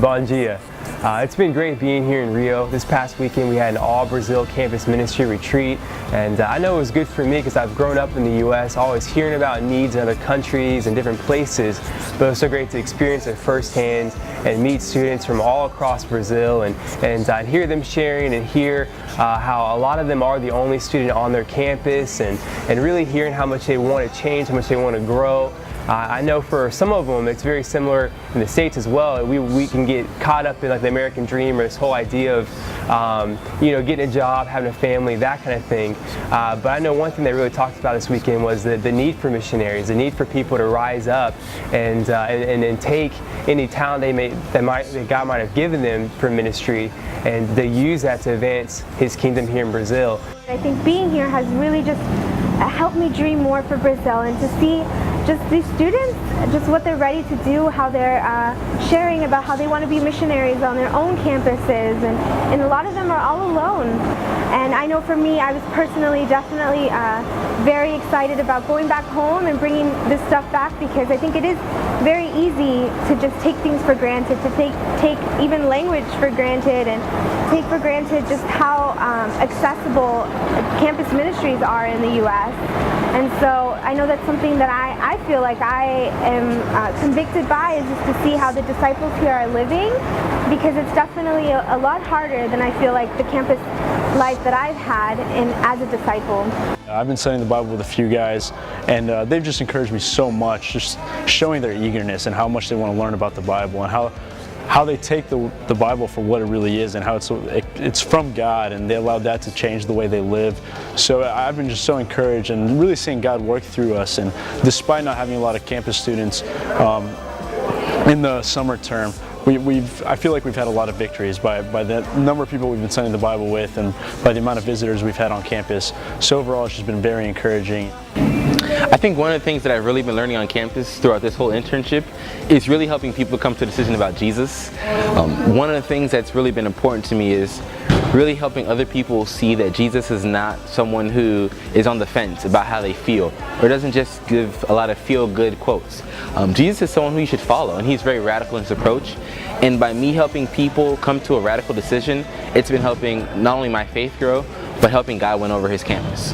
Bom dia. It's been great being here in Rio. This past weekend we had an all-Brazil campus ministry retreat, and I know it was good for me because I've grown up in the U.S. always hearing about needs in other countries and different places, but it was so great to experience it firsthand and meet students from all across Brazil and hear them sharing and hear how a lot of them are the only student on their campus, and really hearing how much they want to change, how much they want to grow. I know for some of them it's very similar in the States as well. We can get caught up in like the American dream or this whole idea of getting a job, having a family, that kind of thing. But I know one thing they really talked about this weekend was the need for missionaries, the need for people to rise up and take any talent that God might have given them for ministry, and they use that to advance His kingdom here in Brazil. I think being here has really just helped me dream more for Brazil, and to see just these students, just what they're ready to do, how they're sharing about how they want to be missionaries on their own campuses, and a lot of them are all alone. And I know for me, I was personally definitely very excited about going back home and bringing this stuff back, because I think it is very easy to just take things for granted, to take even language for granted, and take for granted just how accessible campus ministries are in the U.S. And so I know that's something that I feel like I am convicted by, is just to see how the disciples here are living, because it's definitely a lot harder than I feel like the campus life that I've had as a disciple. I've been studying the Bible with a few guys, and they've just encouraged me so much, just showing their eagerness and how much they want to learn about the Bible, and how they take the Bible for what it really is, and how it's from God, and they allowed that to change the way they live. So I've been just so encouraged and really seeing God work through us, and despite not having a lot of campus students in the summer term, I feel like we've had a lot of victories by the number of people we've been studying the Bible with, and by the amount of visitors we've had on campus. So overall, it's just been very encouraging. I think one of the things that I've really been learning on campus throughout this whole internship is really helping people come to a decision about Jesus. One of the things that's really been important to me is really helping other people see that Jesus is not someone who is on the fence about how they feel, or doesn't just give a lot of feel-good quotes. Jesus is someone who you should follow, and He's very radical in His approach. And by me helping people come to a radical decision, it's been helping not only my faith grow, but helping God win over His campus.